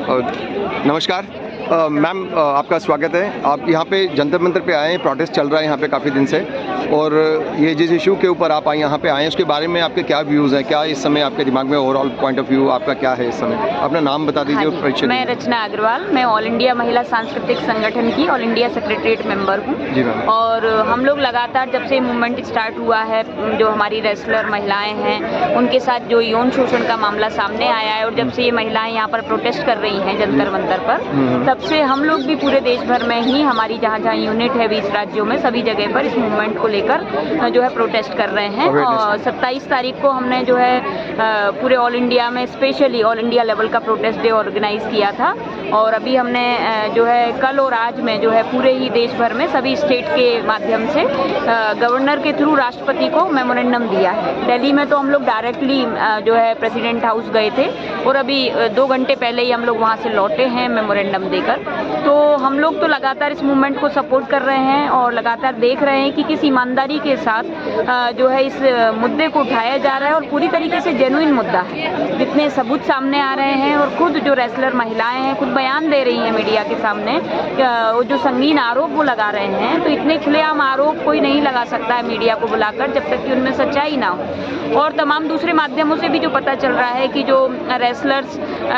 नमस्कार मैम, आपका स्वागत है। आप यहाँ पे जंतर मंतर पे आए हैं, प्रोटेस्ट चल रहा है यहाँ पे काफ़ी दिन से, और ये जिस इशू के ऊपर आप यहाँ पे आए हैं उसके बारे में आपके क्या व्यूज़ हैं? क्या इस समय आपके दिमाग में ओवरऑल पॉइंट ऑफ व्यू आपका क्या है इस समय? अपना नाम बता दीजिए और परिचय। मैं रचना अग्रवाल, मैं ऑल इंडिया महिला सांस्कृतिक संगठन की ऑल इंडिया सेक्रेटरीट मेंबर हूँ। जी मैम। और हम लोग लगातार जब से मूवमेंट स्टार्ट हुआ है, जो हमारी रेसलर महिलाएं हैं उनके साथ जो यौन शोषण का मामला सामने आया है, और जब से ये महिलाएं यहाँ पर प्रोटेस्ट कर रही हैं जंतर मंतर पर, तब से हम लोग भी पूरे देश भर में ही हमारी जहाँ जहाँ यूनिट है 20 राज्यों में, सभी जगह पर इस मूवमेंट को लेकर जो है प्रोटेस्ट कर रहे हैं। और 27 तारीख को हमने जो है पूरे ऑल इंडिया में स्पेशली ऑल इंडिया लेवल का प्रोटेस्ट डे ऑर्गेनाइज किया था। और अभी हमने जो है कल और आज में जो है पूरे ही देश भर में सभी स्टेट के माध्यम से गवर्नर के थ्रू राष्ट्रपति को मेमोरेंडम दिया है। दिल्ली में तो हम लोग डायरेक्टली जो है प्रेसिडेंट हाउस गए थे, और अभी 2 घंटे पहले ही हम लोग वहाँ से लौटे हैं मेमोरेंडम देकर। तो हम लोग तो लगातार इस मूवमेंट को सपोर्ट कर रहे हैं और लगातार देख रहे हैं कि किस ईमानदारी के साथ जो है इस मुद्दे को उठाया जा रहा है, और पूरी तरीके से जेन्युइन मुद्दा है। जितने सबूत सामने आ रहे हैं, और खुद जो रेसलर महिलाएं हैं खुद बयान दे रही हैं मीडिया के सामने, वो जो संगीन आरोप वो लगा रहे हैं, तो इतने खुलेआम आरोप कोई नहीं लगा सकता है मीडिया को बुलाकर जब तक कि उनमें सच्चाई ना हो। और तमाम दूसरे माध्यमों से भी जो पता चल रहा है कि जो रेसलर्स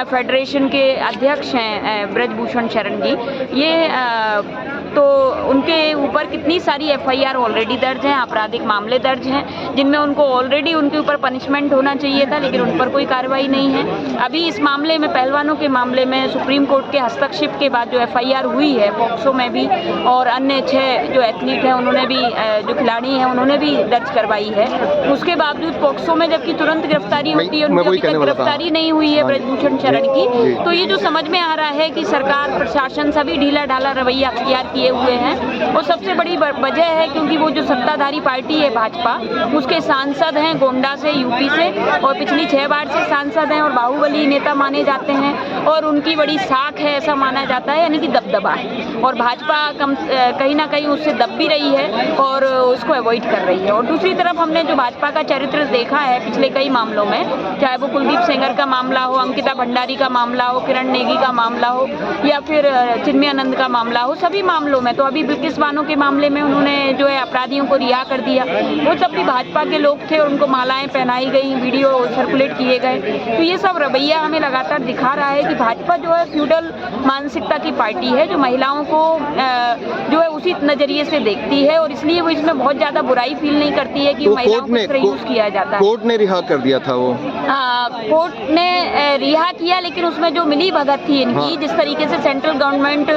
फेडरेशन के अध्यक्ष हैं ब्रजभूषण शरण जी, ये तो उनके ऊपर कितनी सारी FIR ऑलरेडी दर्ज हैं, आपराधिक मामले दर्ज हैं, जिनमें उनको ऑलरेडी उनके ऊपर पनिशमेंट होना चाहिए था, लेकिन उन पर कोई कार्रवाई नहीं है। अभी इस मामले में, पहलवानों के मामले में सुप्रीम कोर्ट के हस्तक्षेप के बाद जो FIR हुई है पॉक्सो में भी, और अन्य 6 जो एथलीट हैं उन्होंने भी, जो खिलाड़ी हैं उन्होंने भी दर्ज करवाई है। उसके बावजूद पॉक्सो में जबकि तुरंत गिरफ्तारी होती है, उनकी अभी तक गिरफ्तारी नहीं हुई है ब्रजभूषण शरण की। तो ये जो समझ में आ रहा है कि सरकार प्रशासन सभी ढीला ढाला रवैया अख्तियार किए हुए हैं, और सबसे बड़ी वजह है क्योंकि वो जो सत्ताधारी पार्टी है भाजपा, उसके सांसद हैं गोंडा से, यूपी से, और पिछली 6 बार से सांसद हैं और बाहुबली नेता माने जाते हैं, और उनकी बड़ी साख है ऐसा माना जाता है, यानी कि दबदबा है। और भाजपा कहीं ना कहीं उससे दब भी रही है और उसको अवॉइड कर रही है। और दूसरी तरफ हमने जो भाजपा का चरित्र देखा है पिछले कई मामलों में, चाहे वो कुलदीप सेंगर का मामला हो, अंकिता भंडारी का मामला हो, किरण नेगी का मामला हो, या फिर चिन्मयानंद का मामला हो, सभी मामलों में, तो अभी बिल्किस बानो के मामले में उन्होंने जो है अपराधियों को रिहा कर दिया। वो सब भी भाजपा के लोग थे और उनको मालाएं पहनाई गई, वीडियो सर्कुलेट किए गए। तो ये सब रवैया हमें लगातार दिखा रहा है कि भाजपा जो है फ्यूडल मानसिकता की पार्टी है, जो महिलाओं को जो है उसी नजरिए से देखती है, और इसलिए वो इसमें बहुत ज्यादा बुराई फील नहीं करती है कि तो महिलाओं को इस तरह यूज किया जाता है। कोर्ट ने रिहा कर दिया था वो, कोर्ट ने रिहा किया, लेकिन उसमें जो मिली भगत थी इनकी, जिस तरीके से सेंट्रल गवर्नमेंट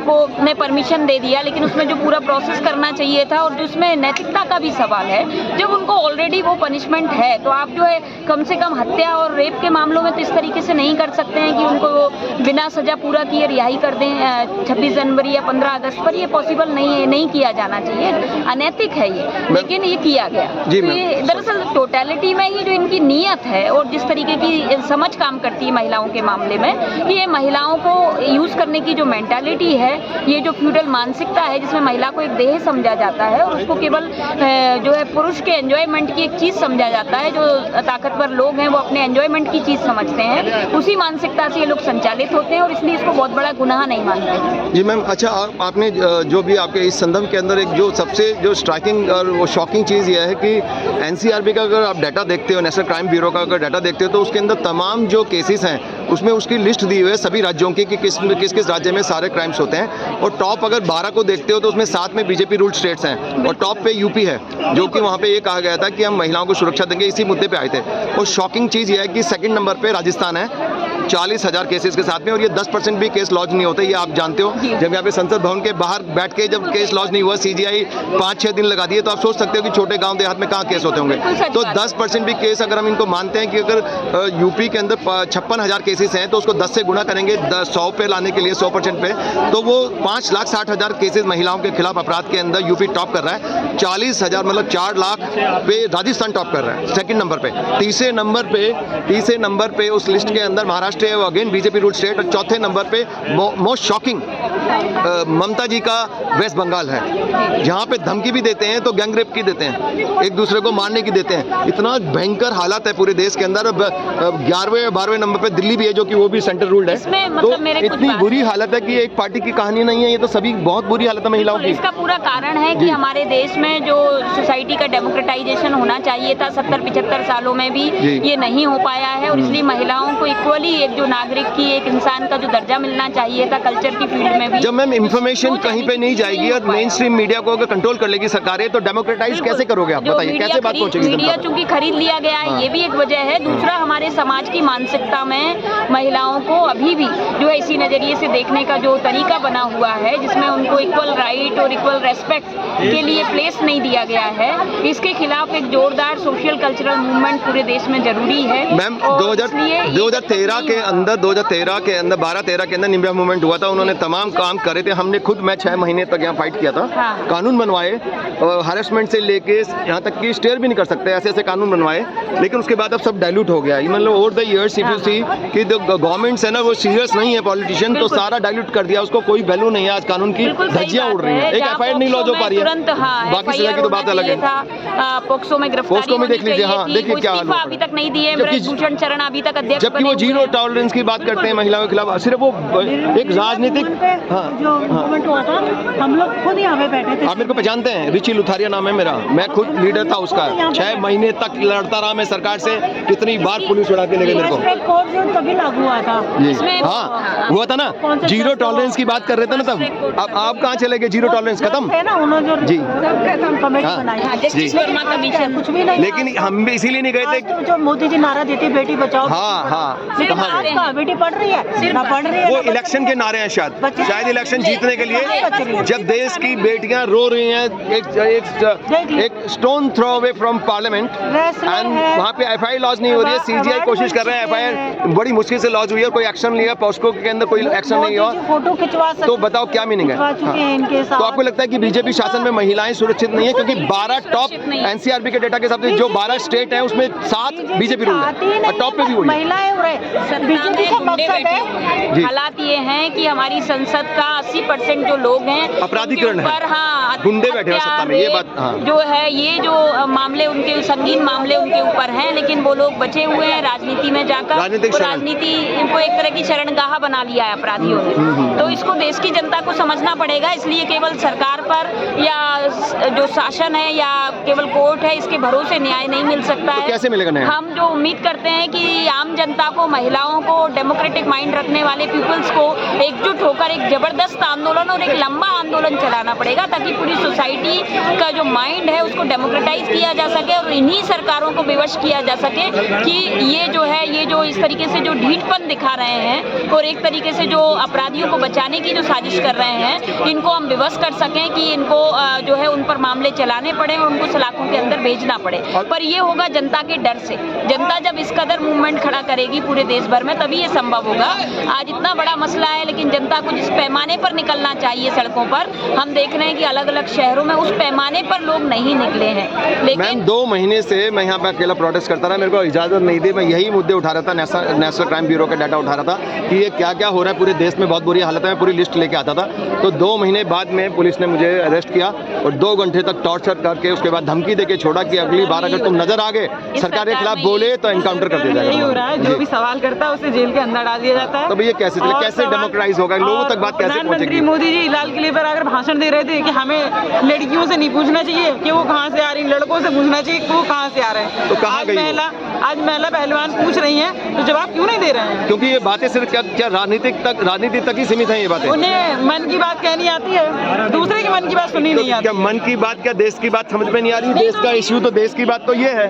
को ने परमिशन दे दिया, लेकिन उसमें जो पूरा प्रोसेस करना चाहिए था, और जिसमें नैतिकता का भी सवाल है। जब उनको ऑलरेडी वो पनिशमेंट है, तो आप जो है कम से कम हत्या और रेप के मामलों में तो इस तरीके से नहीं कर सकते हैं कि उनको वो बिना सजा पूरा किए रिहाई कर दें 26 जनवरी या 15 अगस्त पर। ये पॉसिबल नहीं है, नहीं किया जाना चाहिए, अनैतिक है ये, लेकिन ये किया गया। तो ये दरअसल टोटलिटी में ही जो इनकी नीयत है और जिस तरीके की समझ काम करती है महिलाओं के मामले में, कि ये महिलाओं को यूज करने की जो मेंटालिटी है, ये जो फ्यूडल मानसिकता है जिसमें महिला को एक देह समझा जाता है और उसको केवल जो है पुरुष के एंजॉयमेंट की एक चीज समझा जाता है, जो ताकतवर लोग हैं वो अपने एंजॉयमेंट की चीज समझते हैं, उसी मानसिकता से ये लोग संचालित होते हैं, और इसलिए इसको बहुत बड़ा गुनाह नहीं मानते। जी मैम, अच्छा आपने जो भी आपके इस संदर्भ के अंदर एक जो सबसे जो स्ट्राइकिंग और वो शॉकिंग चीज़ ये है कि NCRB का अगर आप डाटा देखते हो, नेशनल क्राइम ब्यूरो का अगर डाटा देखते हो, तो उसके अंदर तमाम जो केसेस हैं उसमें उसकी लिस्ट दी हुई है सभी राज्यों की कि किस किस राज्य में सारे क्राइम्स होते हैं। और टॉप अगर 12 को देखते हो तो उसमें 7 में बीजेपी रूल्ड स्टेट्स हैं, और टॉप पे यूपी है, जो कि वहाँ पे ये कहा गया था कि हम महिलाओं को सुरक्षा देंगे, इसी मुद्दे पे आए थे। और शॉकिंग चीज़ ये है कि सेकंड नंबर पे राजस्थान है 40,000 केसेस के साथ में, और ये 10% भी केस लॉन्च नहीं होते, ये आप जानते हो। जब यहाँ पे संसद भवन के बाहर बैठ के जब केस लॉन्च नहीं हुआ, CGI 5-6 दिन लगा दिए, तो आप सोच सकते हो कि छोटे गांव देहात में कहाँ केस होते होंगे। तो 10% भी केस अगर हम इनको मानते हैं कि अगर यूपी के अंदर 56,000 केसेस हैं, तो उसको 10 से गुना करेंगे 100 पे लाने के लिए, 100% पे, तो वो 5,60,000 केसेस महिलाओं के खिलाफ अपराध के अंदर यूपी टॉप कर रहा है। 40,000 मतलब 4 लाख पे राजस्थान टॉप कर रहा है सेकंड नंबर पे। तीसरे नंबर पे उस लिस्ट के अंदर महाराष्ट्र है, अगेन बीजेपी रूल स्टेट, और चौथे नंबर पे मोस्ट शॉकिंग ममता जी का वेस्ट बंगाल है, जहाँ पे धमकी भी देते हैं तो गैंग रेप की देते हैं, एक दूसरे को मारने की देते हैं। इतना भयंकर हालात है पूरे देश के अंदर। 11वें या 12वें नंबर पे दिल्ली भी है, जो कि वो भी सेंटर रूल्ड है। इसमें तो मतलब मेरे कुछ इतनी बात- बुरी हालत है कि एक पार्टी की कहानी नहीं है, ये तो सभी बहुत बुरी हालत है महिलाओं की। इसका पूरा कारण है कि जी। हमारे देश में जो सोसाइटी का डेमोक्रेटाइजेशन होना चाहिए था 70-75 सालों में भी जी। ये नहीं हो पाया है, और इसलिए महिलाओं को इक्वली एक जो नागरिक की, एक इंसान का जो दर्जा मिलना चाहिए था कल्चर की फील्ड में भी। जब मैम इंफॉर्मेशन कहीं पे नहीं जाएगी और मेन स्ट्रीम मीडिया को अगर कंट्रोल कर लेगी सरकारें, तो डेमोक्रेटाइज कैसे करोगे आप? जो बताइए मीडिया कैसे बात खरीद- पहुंचेगी मीडिया जनता तक? चूंकि खरीद लिया गया है, हाँ। ये भी एक वजह है। दूसरा, हमारे समाज की मानसिकता में महिलाओं को अभी भी जो है इसी नजरिए से देखने का जो तरीका बना हुआ है, जिसमें उनको इक्वल राइट और इक्वल रेस्पेक्ट के लिए प्लेस नहीं दिया गया है, इसके खिलाफ एक जोरदार सोशल कल्चरल मूवमेंट पूरे देश में जरूरी है। मैम और 2013 के अंदर 12-13 के अंदर निम्बिया मूवमेंट हुआ था। उन्होंने तमाम काम करे थे। हमने खुद, मैं 6 महीने तक यहाँ फाइट किया था। हाँ। कानून बनवाए, हरेसमेंट से लेके यहाँ तक कि स्टेयर भी नहीं कर सकते, ऐसे ऐसे कानून बनवाए। लेकिन उसके बाद अब सब डाइल्यूट हो गया। मतलब over the years if you see कि जो गवर्नमेंट्स है ना, वो सीरियस नहीं है पॉलिटिशियन, तो सारा डाइल्यूट कर दिया, उसको कोई वैल्यू नहीं है। आज कानून की बिल्कुल सही धज्जियां बात उड़ रही है। हैं। एक जहाँ एफआईआर नहीं लॉन्च हो पा रही तुरंत, हाँ, है, बाकी सजा की तो बात अलग है। पोक्सो में गिरफ्तारी पोस्को में देख होनी लीजिए, चाहिए हाँ, थी, देखिए वो क्या हाल इस्तीफा हो अभी रहा है। तक नहीं दिए। जबकि- ब्रजभूषण शरण अभी तक अध्यक्ष जबकि वो बने जीरो हुए हैं। टॉलरेंस की बात करते हैं महिलाओं के खिलाफ, सिर्फ वो एक राजनीतिक। हाँ, जो मूवमेंट हुआ था, हम लोग खुद यहाँ पे बैठे थे। आप मेरे को पहचानते हैं, रिची लुथारिया नाम है मेरा, मैं खुद लीडर था उसका। 6 महीने तक लड़ता रहा मैं सरकार से, कितनी बार पुलिस उड़ा के ले गई मेरे को। रेस्पेक्ट कोड जो तभी लागू हुआ था। जी इसमें- हाँ, हुआ था ना, कौन सा जीरो शब्द टॉलरेंस की बात कर रहे थे ना तब। अब आप कहाँ चले गए? जीरो टॉलरेंस खत्म। है ना, उन्होंने जो जी। कमेटी हाँ। बनाई, जस्टिस जी। वर्मा कमीशन कुछ भी नहीं। लेकिन हम भी इसीलिए नहीं गए आज थे। तो जो मोदी जी नारा देते, बेटी बचाओ, हाँ हाँ, लेकिन कहाँ आज गए? का बेटी पढ़ रही है ना, पढ़ रही है वो ना, इलेक्शन के नारे हैं शायद, बच्चे- शायद इलेक्शन जीतने के लिए। बच्चे- जब देश की बेटियां रो रही हैं एक stone throw away from parliament, Wrestler and है। वहाँ पे एफआईआर लॉन्च नहीं हो रही है। सीजीआई कोशिश कर रहे हैं, एफआईआर बड़ी मुश्किल से लॉन्च हुई है, कोई एक्शन नहीं है। पॉस्को के अंदर कोई एक्शन नहीं हुआ, मोदी जी फोटो खिंचवा सकते, तो बताओ क्या मीनिंग है? खिंचवा चुके हैं इनके साथ। तो आपको लगता है कि बीजेपी शासन में महिलाएं सुरक्षित नहीं है? क्योंकि 12 टॉप एनसीआरबी के डेटा के हिसाब से जो 12 स्टेट है उसमें 7 बीजेपी रूल है और टॉप पे भी वही है। महिलाएं हो रहे, बीजेपी का मकसद है। जी। हालात ये हैं कि हमारी संसद का 80% जो लोग हैं अपराधीकरण है। उनके ऊपर, हाँ, गुंडे बैठे हैं सत्ता में, ये बात, हाँ। जो है, ये जो मामले उनके संगीन मामले उनके ऊपर हैं, लेकिन वो लोग बचे हुए हैं राजनीति में जाकर। राजनीतिक और शरण। राजनीति इनको एक तरह की शरणगाह बना लिया है अपराधियों ने। तो इसको देश की जनता को समझना पड़ेगा। इसलिए केवल सरकार पर या जो शासन है या केवल कोर्ट है, इसके भरोसे न्याय नहीं मिल सकता है। कैसे मिलेगा न्याय? हम जो उम्मीद करते हैं कि आम जनता को, महिलाओं को, डेमोक्रेटिक माइंड रखने वाले पीपल्स को एकजुट होकर एक जबरदस्त आंदोलन और एक लंबा आंदोलन चलाना पड़ेगा, ताकि पूरी सोसाइटी का जो माइंड है उसको डेमोक्रेटाइज किया जा सके और इन्हीं सरकारों को विवश किया जा सके कि ये जो है, ये जो इस तरीके से जो ढीठपन दिखा रहे हैं और एक तरीके से जो अपराधियों को बचाने की जो साजिश कर रहे हैं, इनको हम विवश कर सकें कि इनको जो है उन पर मामले चलाने पड़े और उनको सलाखों के अंदर भेजना पड़े। पर ये होगा जनता के डर से। जनता जब इस कदर मूवमेंट खड़ा करेगी पूरे देश भर में, तभी ये संभव होगा। आज इतना बड़ा मसला है, लेकिन जनता को जिस पैमाने पर निकलना चाहिए सड़कों पर, हम देख रहे हैं कि अलग अलग शहरों में उस पैमाने पर लोग नहीं निकले हैं। मैम लेकिन 2 महीने से मैं यहाँ पे अकेला प्रोटेस्ट करता रहा, मेरे को इजाज़त नहीं दी। मैं यही मुद्दे उठा रहा था, नेशनल क्राइम ब्यूरो का डाटा उठा रहा था कि ये क्या क्या हो रहा है पूरे देश में, बहुत बुरी हालत है। मैं पूरी लिस्ट लेके आता था। तो 2 महीने बाद में पुलिस ने मुझे अरेस्ट किया और 2 घंटे तक टॉर्चर करके उसके बाद धमकी देके छोड़ा कि अगली बार अगर तुम नजर आ गए, सरकार के खिलाफ बोले तो एनकाउंटर कर दिया यही हो रहा है। जो भी जाएगा। सवाल करता है उसे जेल के अंदर डाल दिया जाता है। तो भैया कैसे चले, और कैसे सवाल- डेमोक्रेटाइज होगा, लोगों तक बात कैसे प्रधानमंत्री पहुंचेगी? मोदी जी लाल किले पर आकर भाषण दे रहे थे कि हमें लड़कियों से नहीं पूछना चाहिए कि वो कहाँ से आ रही, लड़कों से पूछना चाहिए कि वो कहाँ से आ रहे हैं। तो कहाँ गई वो? आज महिला पहलवान पूछ रही हैं, तो जवाब क्यों नहीं दे रहे हैं? क्योंकि ये बातें सिर्फ क्या राजनीति तक ही सीमित है ये बातें। उन्हें मन की बात कहनी आती है, दूसरे के मन की बात सुननी तो नहीं आती। क्या मन की बात, क्या देश की बात समझ में नहीं आ रही? देश का इश्यू तो देश की बात तो ये है,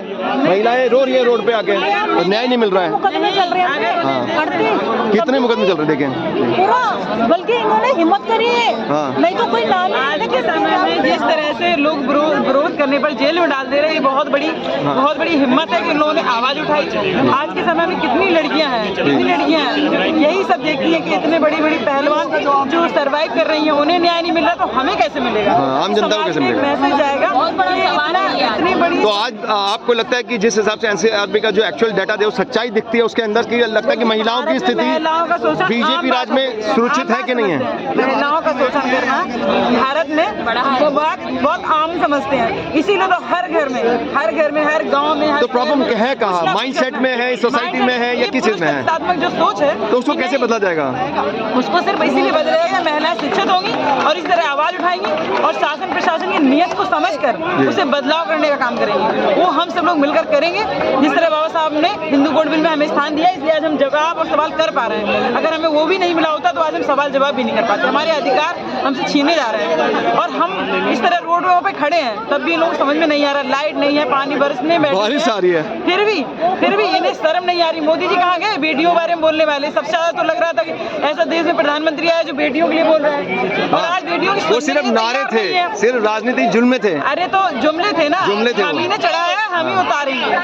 महिलाएं रो रही है रोड पे आके और न्याय नहीं मिल रहा है। मुकदमे चल रहे हैं, हाँ। करते कितने मुकदमे चल रहे हैं देखें। पूरा, बल्कि इन्होंने हिम्मत करी है, हाँ। नहीं तो कोई नाम ही आज नहीं के समय में जिस तरह से लोग विरोध करने पर जेल में डाल दे रहे हैं, ये बहुत बड़ी हिम्मत है कि इन लोगों ने आवाज उठाई। आज के समय में कितनी लड़कियां हैं, कितनी लड़कियां हैं, यही सब देखती हैं कि इतने बड़ी पहलवान जो सर्वाइव सर्वाइव कर रही हैं, उन्हें न्याय नहीं मिल रहा तो हमें कैसे मिलेगा? हाँ, आम जनता को कैसे मिलेगा? मैसेज आएगा बहुत बड़ा कि सवाल है ये इतनी बड़ी तो आज आपको लगता है कि जिस हिसाब से एनसीआरबी का जो एक्चुअल डाटा दे वो सच्चाई दिखती है उसके अंदर की, लगता है कि महिलाओं की स्थिति महिलाओं का शोषण बीजेपी राज में सुरक्षित है कि नहीं है? महिलाओं का शोषण करना भारत में वो बात बहुत आम समझते हैं, इसीलिए तो हर घर में हर गांव में तो प्रॉब्लम है कहाँ? माइंडसेट में है, सोसाइटी में है या किस चीज में है? सकारात्मक जो सोच है तो उसको कैसे बदला जाएगा? उसको सिर्फ इसीलिए बदलेगा महिलाएं शिक्षित होंगी और इस तरह आवाज उठाएंगी और शासन प्रशासन की नियत को समझकर उसे बदलाव करने का काम करेंगे। वो हम सब लोग मिलकर करेंगे। जिस तरह बाबा साहब ने हिंदू कोड बिल में हमें स्थान दिया, इसलिए आज हम जवाब और सवाल कर पा रहे हैं। अगर हमें वो भी नहीं मिला होता तो आज हम सवाल जवाब भी नहीं कर पाते। हमारे अधिकार हमसे छीने जा रहे हैं और हम इस तरह रोडों पे खड़े हैं, तब भी लोग समझ में नहीं आ रहा, लाइट नहीं है, पानी बरसने बैठे बारिश आ रही है, फिर भी इन्हें शर्म नहीं आ रही। मोदी जी कहाँ गए बेटियों के बारे में बोलने वाले? सबसे ज्यादा तो लग रहा था कि ऐसा देश में प्रधानमंत्री आया जो बेटियों के लिए बोल रहा है, और आज बेटियों की वो सिर्फ नारे थे, सिर्फ राजनीतिक जुल्मे थे। अरे तो जुमले थे ना, जुमले थे, हम ही ने चढ़ाया, हम ही उतारेंगे,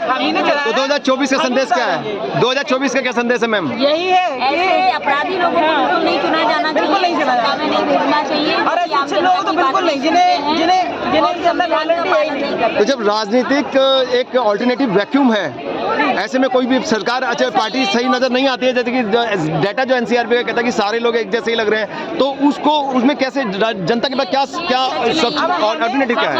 हम ही ने चढ़ाया। तो 2024 का संदेश क्या है? 2024 का क्या संदेश है मैम? यही है ऐसे अपराधी लोगों को बिल्कुल नहीं चुना जाना चाहिए, बिल्कुल नहीं चुना जाना सत्ता में नहीं भेजना चाहिए और ऐसे अच्छे लोग तो बिल्कुल नहीं, जिन्हें तो जब राजनीतिक एक ऑल्टरनेटिव वैक्यूम है, ऐसे में कोई भी सरकार अच्छा पार्टी सही नजर नहीं आती है, जैसे कि डाटा जो एनसीआरबी का कहता है कि सारे लोग एक जैसे ही लग रहे हैं, तो उसको उसमें कैसे जनता के पास क्या ऑल्टरनेटिव क्या है?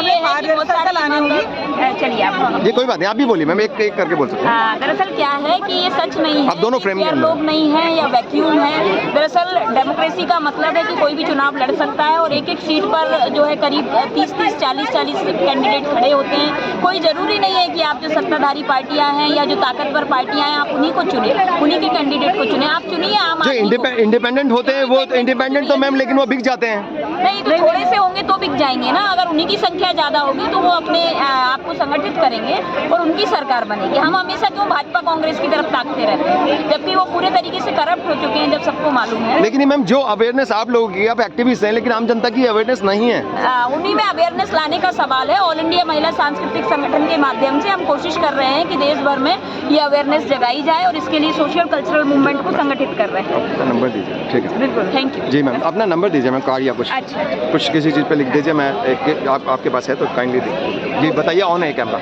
चलिए आप ये कोई बात नहीं, आप भी बोलिए मैम, एक एक करके बोल सकते हैं। दरअसल क्या है कि ये सच नहीं है, आप दोनों फ्रेम में या लोग नहीं है या वैक्यूम है। दरअसल डेमोक्रेसी का मतलब है कि कोई भी चुनाव लड़ सकता है और एक एक सीट पर जो है करीब 30-30, 40-40 कैंडिडेट खड़े होते हैं। कोई जरूरी नहीं है कि आप जो सत्ताधारी पार्टियां हैं या जो ताकतवर पार्टियां हैं आप उन्हीं को चुने, उन्हीं के कैंडिडेट को चुने। आप चुनिए आम जो आदमी को। इंडिपेंडेंट होते हैं वो इंडिपेंडेंट तो मैम, लेकिन वो बिक जाते हैं। नहीं तो थोड़े से होंगे तो बिक जाएंगे ना। अगर उन्हीं की संख्या ज्यादा होगी तो वो अपने आप को संगठित करेंगे और उनकी सरकार बनेगी। हम हमेशा क्यों भाजपा कांग्रेस की तरफ ताकते रहते हैं, जबकि वो पूरे तरीके से करप्ट हो चुके हैं, जब सबको मालूम है। लेकिन मैम जो अवेयरनेस आप लोगों की, आप एक्टिविस्ट हैं, लेकिन आम जनता की अवेयरनेस नहीं है। उन्हीं में अवेयरनेस लाने का सवाल है। ऑल इंडिया महिला सांस्कृतिक संगठन के माध्यम से हम कोशिश कर रहे हैं कि देश भर में ये अवेयरनेस जगाई जाए और इसके लिए सोशल कल्चरल मूवमेंट को संगठित कर रहे हैं। अपना नंबर दीजिए, ठीक है? बिल्कुल, थैंक यू। जी मैम, अपना नंबर दीजिए मैम, कार्ड या कुछ अच्छा कुछ किसी चीज़ पे लिख दीजिए। मैं आपके पास है तो काइंडली दीजिए। जी बताइए, ऑन है कैमरा?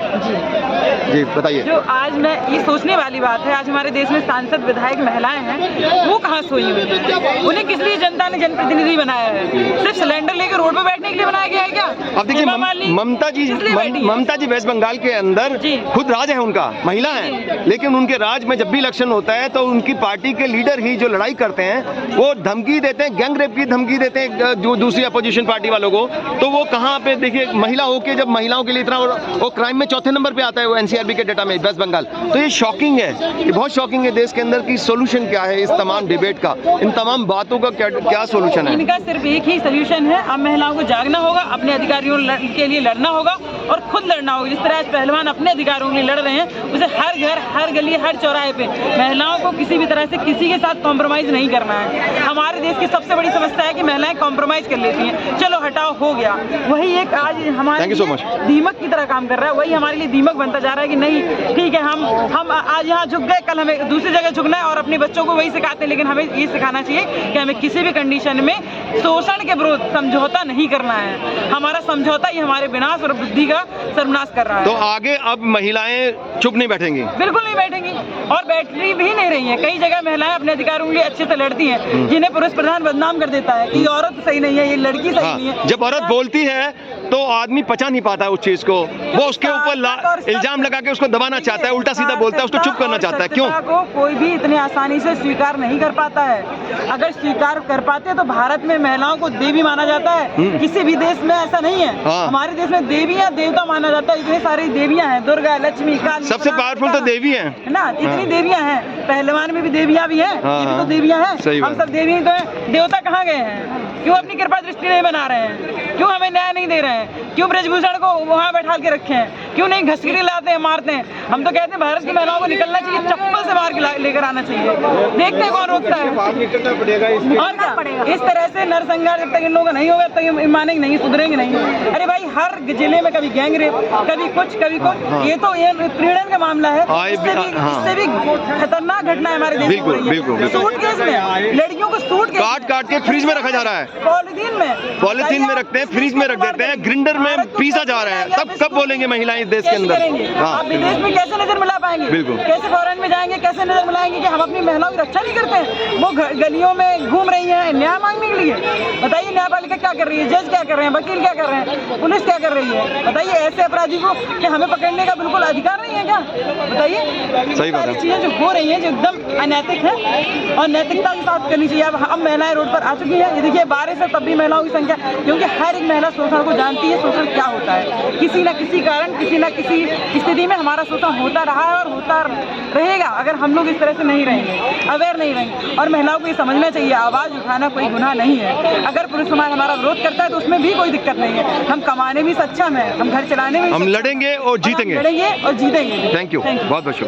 जी बताइए। जो आज मैं ये सोचने वाली बात है, आज हमारे देश में सांसद विधायक महिलाएं हैं, वो कहाँ सोई हुई हैं? उन्हें किस लिए जनता ने जनप्रतिनिधि बनाया है? सिर्फ सिलेंडर लेकर रोड पर बैठने के लिए बनाया गया है क्या? अब देखिए ममता जी वेस्ट बंगाल के अंदर खुद राज है उनका, महिला है, लेकिन उनके राज में जब भी इलेक्शन होता है तो उनकी पार्टी के लीडर ही जो लड़ाई करते हैं वो धमकी देते हैं, गैंग रेप की धमकी देते हैं जो दूसरी अपोजिशन पार्टी वालों को। तो वो कहाँ पे देखिए, महिला होके जब महिलाओं के लिए इतना, वो क्राइम में चौथे नंबर पे आता है वो एनसीआरबी के डाटा में वेस्ट बंगाल। तो ये शॉकिंग है, ये बहुत शॉकिंग है। देश के अंदर की सोल्यूशन क्या है इस तमाम डिबेट का, इन तमाम बातों का क्या सोल्यूशन है? इनका सिर्फ एक ही सोल्यूशन है, अब महिलाओं को जागना होगा, अपने अधिकारियों के लिए लड़ना होगा और खुद लड़ना होगा। जिस तरह आज पहलवान अपने अधिकारों के लिए लड़ रहे हैं, उसे हर घर, हर गली, हर चौराहे पे महिलाओं को किसी भी तरह से किसी के साथ कॉम्प्रोमाइज नहीं करना है। हमारे देश की सबसे बड़ी समस्या है कि महिलाएं कॉम्प्रोमाइज कर लेती हैं, चलो हटाओ हो गया। वही एक आज हमारे दीमक की तरह काम कर रहा है, वही हमारे लिए दीमक बनता जा रहा है कि नहीं ठीक है, हम आज यहाँ झुक गए, कल हमें दूसरी जगह झुकना है और अपने बच्चों को वही सिखाते हैं। लेकिन हमें ये सिखाना चाहिए कि हमें किसी भी कंडीशन में शोषण के विरुद्ध समझौता नहीं करना है। हमारा समझौता ही हमारे विनाश और बुद्धि का सर्वनाश कर रहा है। तो आगे अब महिलाएं चुप नहीं बैठेंगी? बिल्कुल नहीं बैठेंगी और बैठनी भी नहीं रही है। कई जगह महिलाएं अपने अधिकारों के लिए अच्छे से लड़ती हैं, जिन्हें पुरुष प्रधान बदनाम कर देता है कि औरत सही नहीं है, ये लड़की सही नहीं है। जब औरत बोलती है तो आदमी पचा नहीं पाता है उस चीज को, वो उसके ऊपर इल्जाम लगा के उसको दबाना चाहता है, उल्टा सीधा बोलता है, उसको चुप करना चाहता है। क्यों? को कोई भी इतने आसानी से स्वीकार नहीं कर पाता है। अगर स्वीकार कर पाते तो भारत में महिलाओं को देवी माना जाता है, किसी भी देश में ऐसा नहीं है। हमारे देश में देवियां देवता माना जाता है, इतनी सारी देवियां हैं, दुर्गा, लक्ष्मी, काली, सबसे पावरफुल तो देवी है ना, इतनी देवियां हैं। पहलवान में भी देवियां भी हैं, ये भी तो देवियां हैं। हम सब देवी तो हैं, देवता कहाँ गए हैं? क्यों अपनी कृपा दृष्टि नहीं बना रहे हैं? क्यों हमें न्याय नहीं दे रहे हैं? क्यों ब्रजभूषण को वहाँ बैठा के रखे हैं? क्यों नहीं घसीटे लाते हैं, मारते हैं? हम तो कहते हैं भारत की महिलाओं को निकलना चाहिए, चप्पल से मार के लेकर आना चाहिए। देखते हैं कौन रोकता है। और क्या इस तरह से नरसंहार जब तक इन लोगों का नहीं होगा तब तक मानेंगे नहीं, सुधरेंगे नहीं। अरे भाई हर जिले में कभी गैंग रेप, कभी कुछ कभी कुछ, ये तो ये प्रीणन का मामला है। इससे भी खतरनाक घटना है हमारे देश में। सूटकेस में लड़कियों को सूट के काट काट के फ्रिज में रखा जा रहा है, पॉलीथीन में रखते हैं, फ्रिज में रख देते हैं, ग्राइंडर में पीसा जा रहा है। तब कब बोलेंगे महिलाएं इस देश के अंदर? आप विदेश में कैसे नजर मिला पाएंगे? बिल्कुल। कैसे फॉरेन में जाएंगे, कैसे नजर मिलाएंगे कि हम अपनी महिलाओं की रक्षा नहीं करते हैं? वो गलियों में घूम रही हैं न्याय मांगने के लिए। बताइए न्यायपालिका क्या कर रही है, जज क्या कर रहे हैं, वकील क्या कर रहे हैं, पुलिस क्या कर रही है? बताइए ऐसे अपराधी को कि हमें पकड़ने का बिल्कुल अधिकार नहीं है क्या? बताइए। सही बात है। सारी चीजें जो हो रही हैं जो एकदम अनैतिक है और नैतिकता के साथ करनी चाहिए। अब महिलाएं रोड पर आ चुकी है। ये देखिए 12 से तब भी महिलाओं की संख्या, क्योंकि हर एक महिला शोषण को जानती है, शोषण क्या होता है। किसी न किसी कारण, किसी न किसी स्थिति में हमारा शोषण होता रहा है और होता रहेगा अगर हम लोग इस तरह से नहीं रहेंगे, अवेयर नहीं रहेंगे। और महिलाओं को ये समझना चाहिए आवाज उठाना कोई गुनाह नहीं है। अगर पुरुष समाज हमारा विरोध करता है तो उसमें भी कोई दिक्कत नहीं है। हम कमाने भी सक्षम है, हम घर चलाने में हम लड़ेंगे और जीतेंगे। लड़ेंगे और जीतेंगे। थैंक यू, बहुत बहुत शुक्रिया।